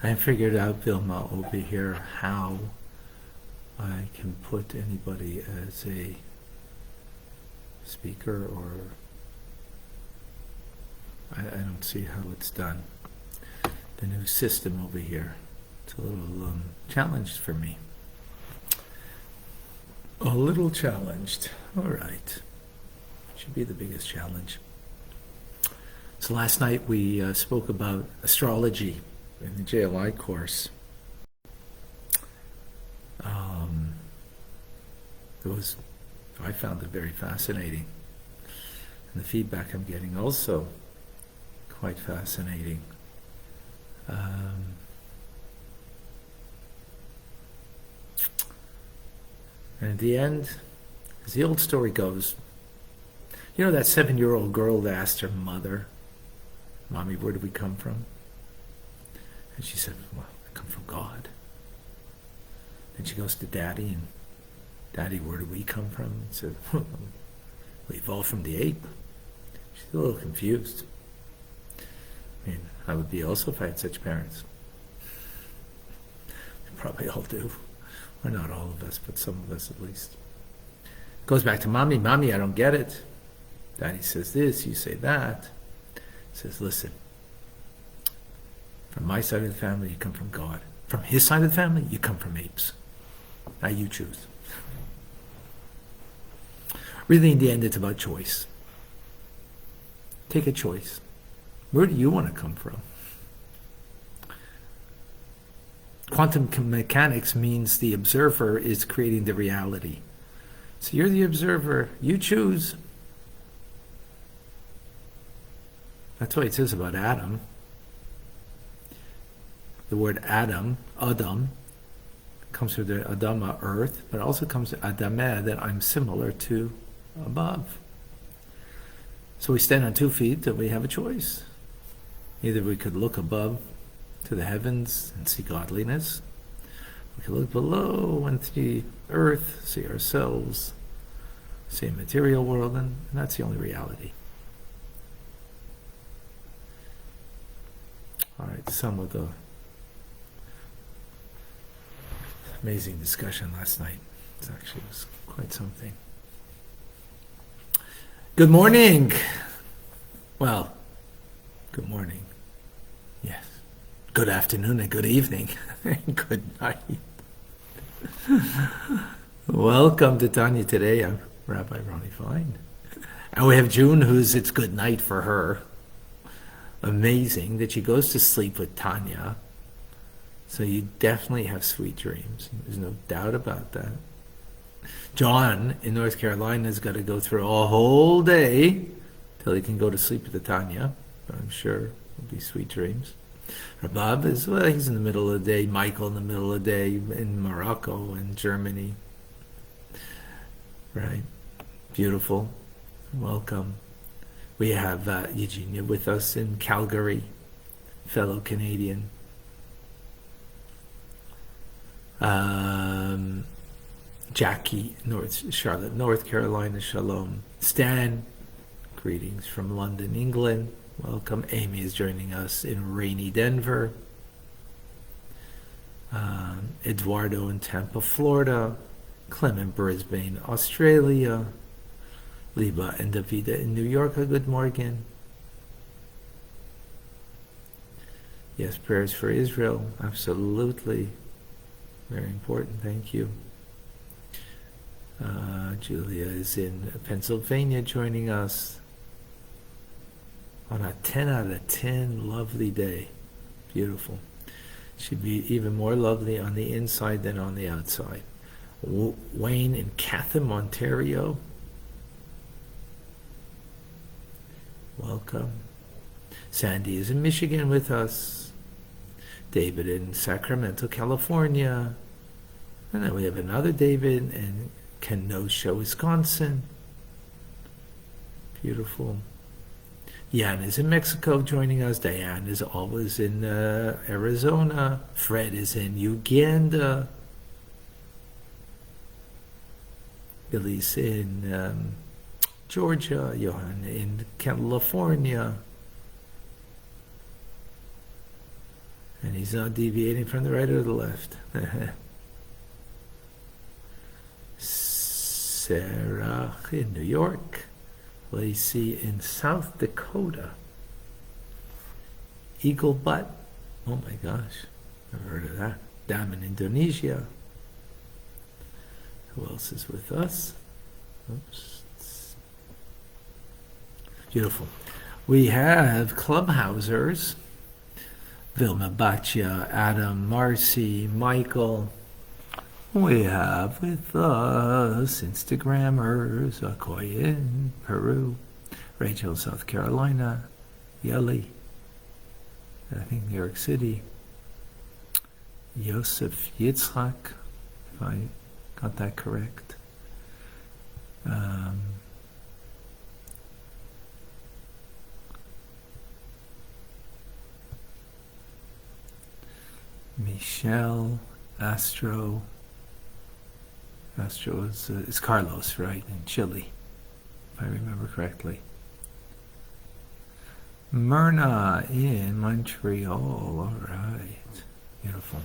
I figured out, Vilma, over here, how I can put anybody as a speaker, or I don't see how it's done. The new system over here. It's a little challenged for me. A little challenged. All right. Should be the biggest challenge. So last night we spoke about astrology in the JLI course. I found it very fascinating. And the feedback I'm getting also quite fascinating. And at the end, as the old story goes, you know that 7-year-old girl that asked her mother, "Mommy, where do we come from?" And she said, "Well, I come from God." Then she goes to Daddy, and "Daddy, where do we come from?" And said, "Well, we evolved from the ape." She's a little confused. I mean, I would be also if I had such parents. They probably all do. Or not all of us, but some of us at least. Goes back to Mommy. "Mommy, I don't get it. Daddy says this, you say that." Says, "Listen, from my side of the family, you come from God. From his side of the family, you come from apes. Now you choose." Really, in the end, it's about choice. Take a choice. Where do you want to come from? Quantum mechanics means the observer is creating the reality. So you're the observer. You choose. That's what it says about Adam. The word Adam, comes from the Adama, earth, but also comes to Adameh, that I'm similar to above. So we stand on 2 feet and we have a choice. Either we could look above to the heavens and see godliness. We could look below and see earth, see ourselves, see a material world, and that's the only reality. All right, some of the amazing discussion last night. It actually was quite something. Good morning. Well, good morning. Yes. Good afternoon and good evening. Good night. Welcome to Tanya today. I'm Rabbi Ronnie Fine. And we have June, it's good night for her. Amazing that she goes to sleep with Tanya. So you definitely have sweet dreams. There's no doubt about that. John in North Carolina has got to go through a whole day till he can go to sleep with the Tanya. But I'm sure it'll be sweet dreams. Rabbi is, well, he's in the middle of the day. Michael in the middle of the day in Morocco and Germany. Right. Beautiful. Welcome. We have Eugenia with us in Calgary, fellow Canadian. Jackie, Charlotte, North Carolina, shalom. Stan, greetings from London, England. Welcome. Amy is joining us in rainy Denver. Eduardo in Tampa, Florida. Clem in Brisbane, Australia. Liba and Davida in New York. Good morning. Yes, prayers for Israel. Absolutely. Very important. Thank you. Julia is in Pennsylvania joining us on a 10 out of 10 lovely day. Beautiful. Should be even more lovely on the inside than on the outside. Wayne in Chatham, Ontario. Welcome. Sandy is in Michigan with us. David in Sacramento, California. And then we have another David in Kenosha, Wisconsin. Beautiful. Jan is in Mexico joining us. Diane is always in Arizona. Fred is in Uganda. Billy's in Georgia. Johan in California. And he's not deviating from the right or the left. Sarah in New York. Lacey in South Dakota. Eagle Butt. Oh my gosh. I've heard of that. Dam in Indonesia. Who else is with us? Oops. Beautiful. We have Clubhousers. Vilma Baccia, Adam, Marcy, Michael. We have with us Instagrammers, Akoya in Peru, Rachel, South Carolina, Yeli, I think New York City, Yosef Yitzhak, if I got that correct. Michelle, Astro is Carlos, right, in Chile, if I remember correctly. Myrna in Montreal, all right, beautiful.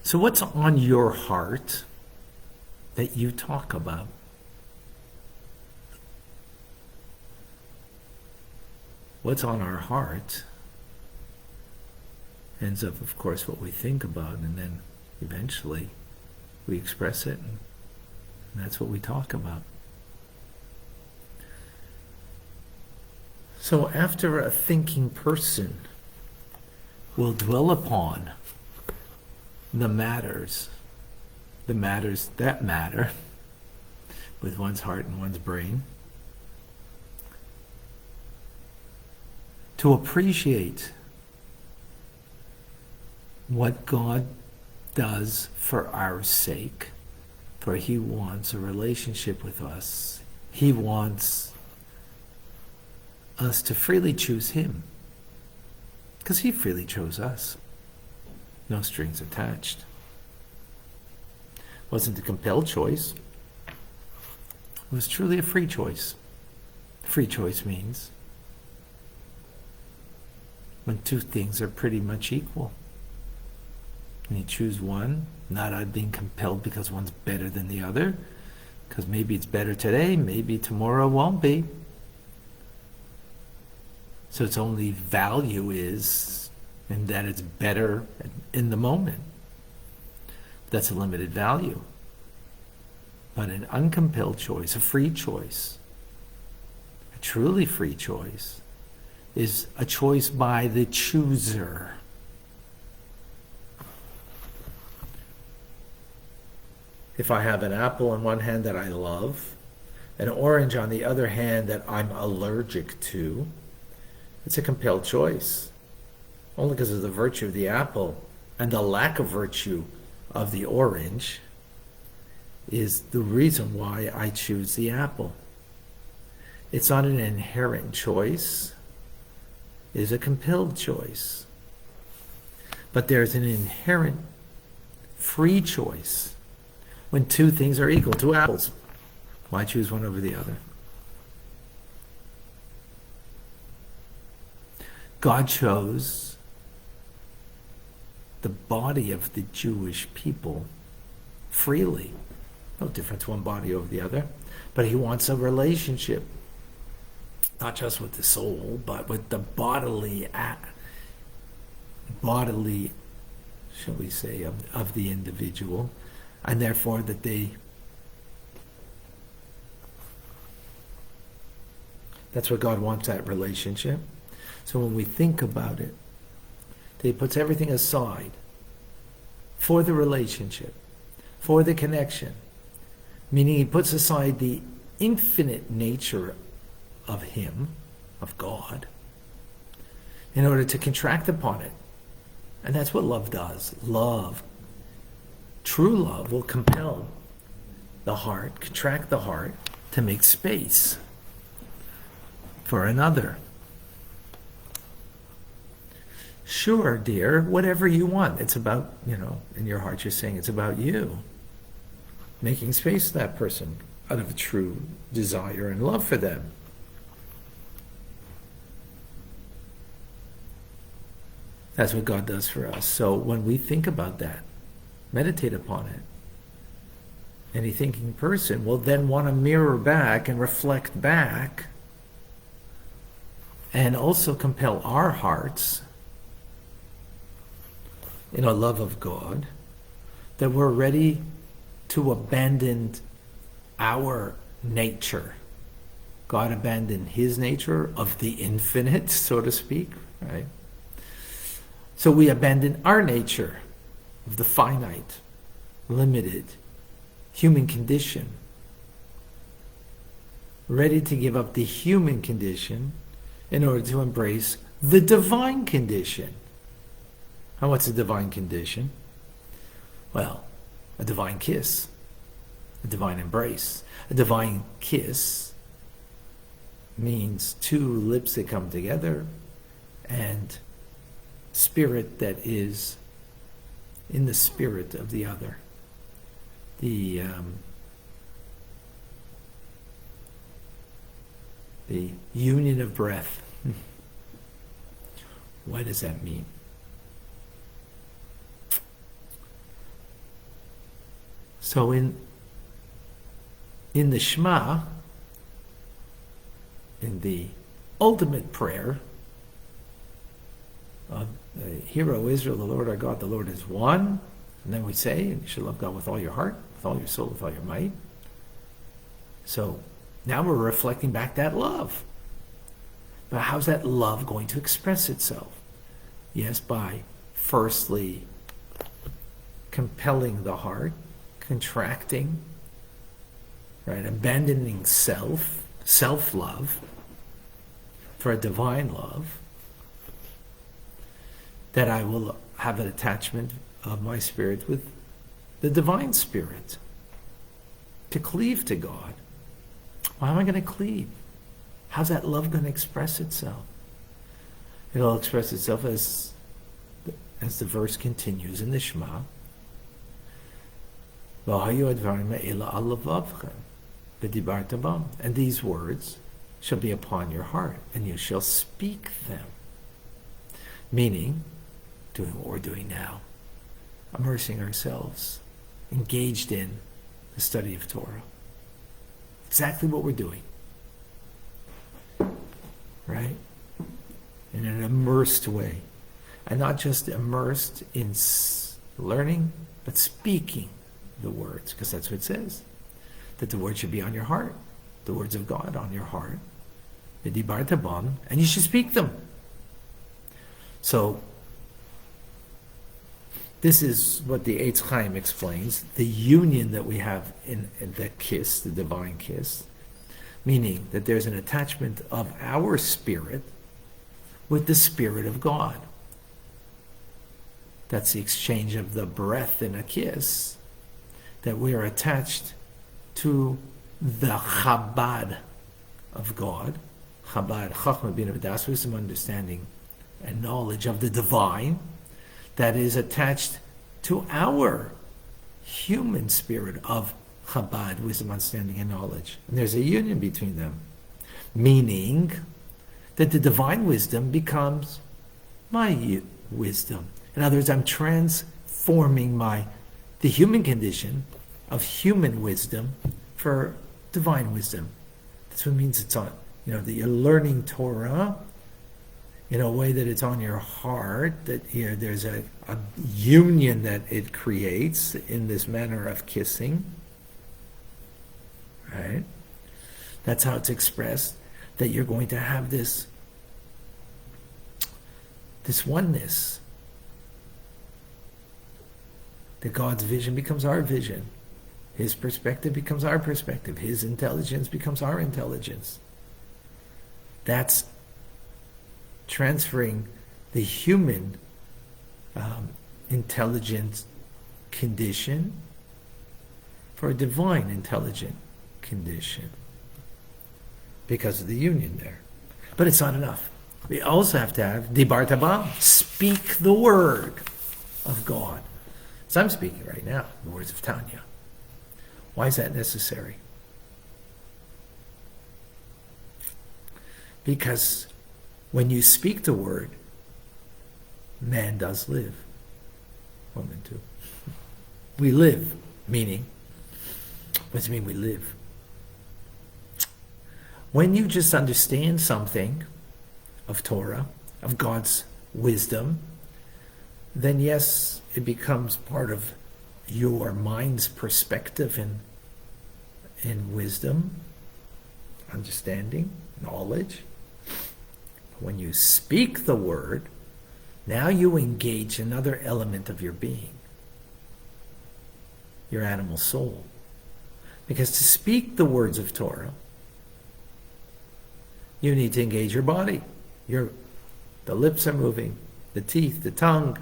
So what's on your heart that you talk about? What's on our heart ends up, of course, what we think about, and then eventually we express it, and that's what we talk about. So after a thinking person will dwell upon the matters that matter with one's heart and one's brain, to appreciate what God does for our sake, for He wants a relationship with us. He wants us to freely choose Him, because He freely chose us. No strings attached. Wasn't a compelled choice. It was truly a free choice. Free choice means when two things are pretty much equal, and you choose one, not out of being compelled because one's better than the other, because maybe it's better today, maybe tomorrow won't be. So its only value is in that it's better in the moment. That's a limited value. But an uncompelled choice, a free choice, a truly free choice, is a choice by the chooser. If I have an apple in one hand that I love, an orange on the other hand that I'm allergic to, it's a compelled choice. Only because of the virtue of the apple and the lack of virtue of the orange is the reason why I choose the apple. It's not an inherent choice. It is a compelled choice. But there's an inherent free choice when two things are equal, two apples. Why choose one over the other? God chose the body of the Jewish people freely. No difference one body over the other. But He wants a relationship, not just with the soul, but with the bodily, shall we say, of the individual, and therefore that that's what God wants, that relationship. So when we think about it, He puts everything aside for the relationship, for the connection, meaning He puts aside the infinite nature of Him, of God, in order to contract upon it. And that's what love does. Love, true love, will compel the heart, contract the heart, to make space for another. Sure, dear, whatever you want. It's about, in your heart you're saying it's about you. Making space for that person out of a true desire and love for them. That's what God does for us. So when we think about that, meditate upon it, any thinking person will then want to mirror back and reflect back and also compel our hearts in a love of God, that we're ready to abandon our nature. God abandoned his nature of the infinite, so to speak, right? So we abandon our nature of the finite, limited, human condition. Ready to give up the human condition in order to embrace the divine condition. And what's a divine condition? Well, a divine kiss, a divine embrace. A divine kiss means two lips that come together and spirit that is in the spirit of the other. The union of breath. What does that mean? So in the Shema, in the ultimate prayer of Hear, O Israel, the Lord our God, the Lord is one. And then we say, and you should love God with all your heart, with all your soul, with all your might. So now we're reflecting back that love. But how's that love going to express itself? Yes, by firstly compelling the heart, contracting, right, abandoning self-love for a divine love, that I will have an attachment of my spirit with the divine spirit, to cleave to God. Why am I going to cleave? How's that love going to express itself? It'll express itself as the verse continues in the Shema. And these words shall be upon your heart, and you shall speak them. Meaning, doing what we're doing now, immersing ourselves, engaged in the study of Torah. Exactly what we're doing. Right? In an immersed way. And not just immersed in learning, but speaking the words, because that's what it says. That the word should be on your heart. The words of God on your heart. And you should speak them. So, this is what the Eitz Chaim explains, the union that we have in the kiss, the divine kiss, meaning that there's an attachment of our spirit with the Spirit of God. That's the exchange of the breath in a kiss, that we are attached to the Chabad of God. Chabad, Chachma Bina V'das, wisdom, understanding, and knowledge of the divine, that is attached to our human spirit of Chabad, wisdom, understanding, and knowledge. And there's a union between them, meaning that the divine wisdom becomes my wisdom. In other words, I'm transforming the human condition of human wisdom for divine wisdom. That's what it means it's on, that you're learning Torah in a way that it's on your heart, that there's a union that it creates in this manner of kissing. Right? That's how it's expressed, that you're going to have this oneness. That God's vision becomes our vision. His perspective becomes our perspective. His intelligence becomes our intelligence. That's transferring the human intelligent condition for a divine intelligent condition, because of the union there. But it's not enough. We also have to have Dibar Taba, speak the word of God. So I'm speaking right now, the words of Tanya. Why is that necessary? Because when you speak the word, man does live. Woman too. We live, meaning, what does it mean we live? When you just understand something of Torah, of God's wisdom, then yes, it becomes part of your mind's perspective in wisdom, understanding, knowledge. When you speak the word, now you engage another element of your being, your animal soul. Because to speak the words of Torah, you need to engage your body. The lips are moving, the teeth, the tongue,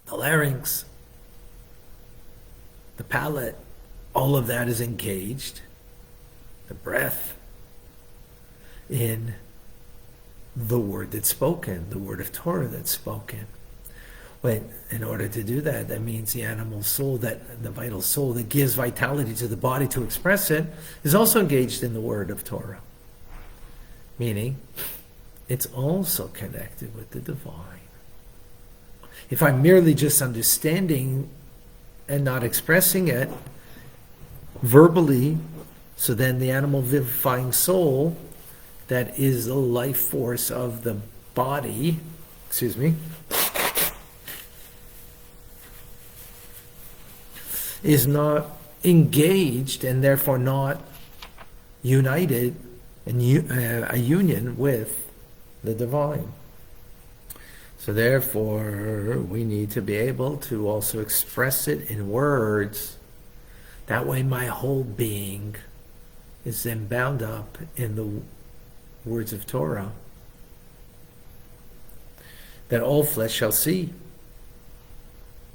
the larynx, the palate, all of that is engaged. The breath in the word that's spoken, the word of Torah that's spoken. But in order to do that, that means the animal soul, the vital soul that gives vitality to the body to express it, is also engaged in the word of Torah. Meaning, it's also connected with the divine. If I'm merely just understanding and not expressing it verbally, so then the animal vivifying soul, that is the life force of the body, is not engaged and therefore not united in a union with the divine. So therefore, we need to be able to also express it in words. That way my whole being is then bound up in the words of Torah. That all flesh shall see.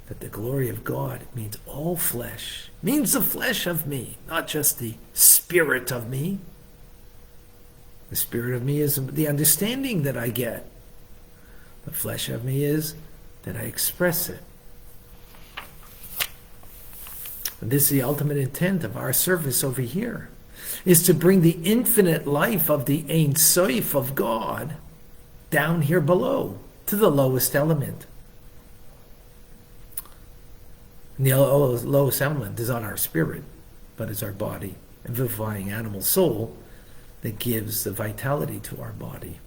That the glory of God means all flesh. Means the flesh of me, not just the spirit of me. The spirit of me is the understanding that I get. The flesh of me is that I express it. And this is the ultimate intent of our service over here, is to bring the infinite life of the Ein Sof of God down here below, to the lowest element. And the lowest element is not our spirit, but is our body, and vivifying animal soul that gives the vitality to our body.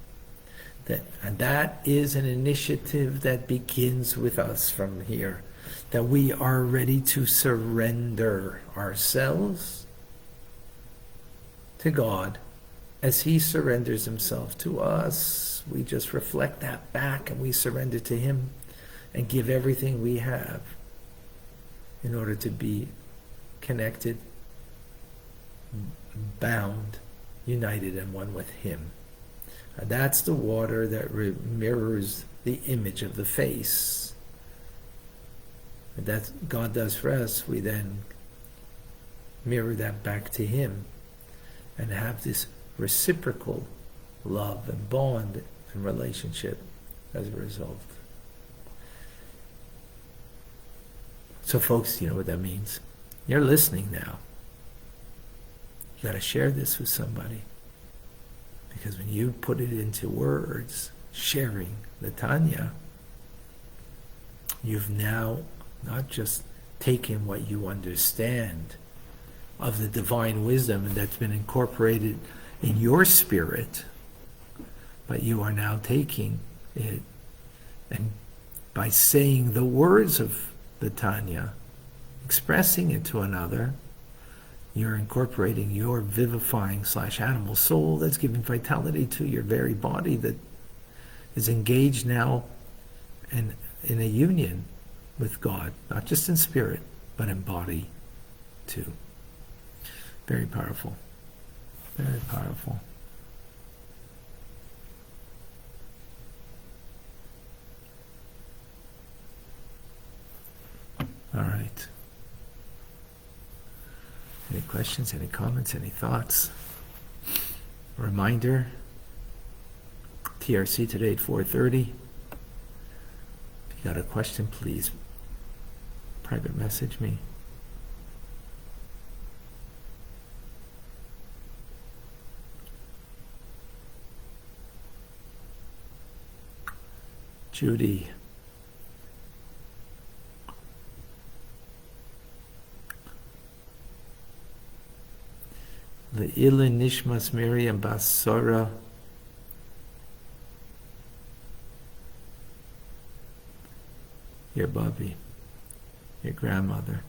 And that is an initiative that begins with us from here, that we are ready to surrender ourselves to God as He surrenders Himself to us. We just reflect that back and we surrender to Him and give everything we have in order to be connected, bound, united and one with Him. And that's the water that mirrors the image of the face. And that God does for us, we then mirror that back to Him and have this reciprocal love and bond and relationship as a result. So folks, you know what that means. You're listening now. You got to share this with somebody. Because when you put it into words, sharing the Tanya, you've now not just taken what you understand of the divine wisdom and that's been incorporated in your spirit, but you are now taking it and by saying the words of the Tanya, expressing it to another, you're incorporating your vivifying / animal soul that's giving vitality to your very body that is engaged now in a union with God, not just in spirit, but in body too. Very powerful. Very powerful. All right. Any questions, any comments, any thoughts? A reminder, TRC today at 4:30. If you got a question, please private message me. Judy. Le'ilin Nishmas Miriam Basara. Your Bubby, your grandmother,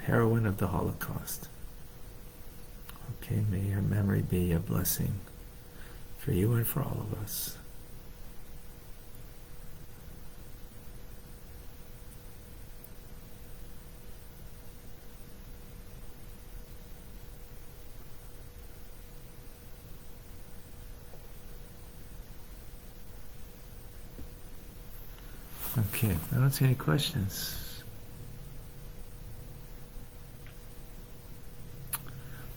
heroine of the Holocaust. Okay, may her memory be a blessing for you and for all of us. Okay, I don't see any questions.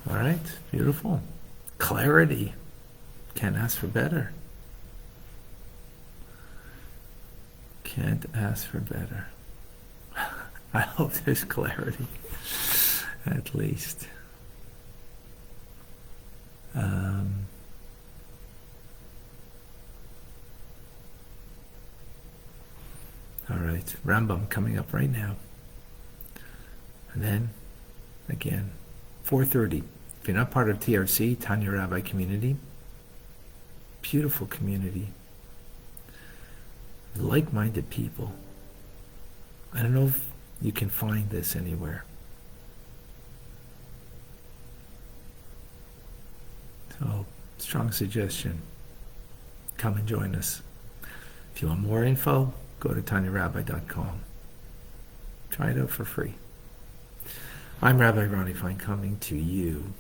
All right, beautiful. Clarity. Can't ask for better. Can't ask for better. I hope there's clarity, at least. All right, Rambam coming up right now. And then, again, 4:30. If you're not part of TRC, Tanya Rabbi community, beautiful community, like-minded people. I don't know if you can find this anywhere. So, strong suggestion. Come and join us. If you want more info, go to TanyaRabbi.com. Try it out for free. I'm Rabbi Ronnie Fine, coming to you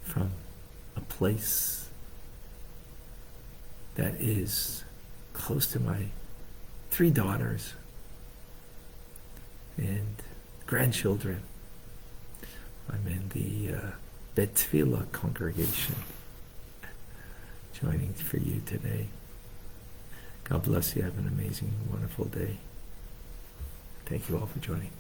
from a place that is close to my 3 daughters and grandchildren. I'm in the Bet Tefillah congregation, joining for you today. God bless you. Have an amazing, wonderful day. Thank you all for joining.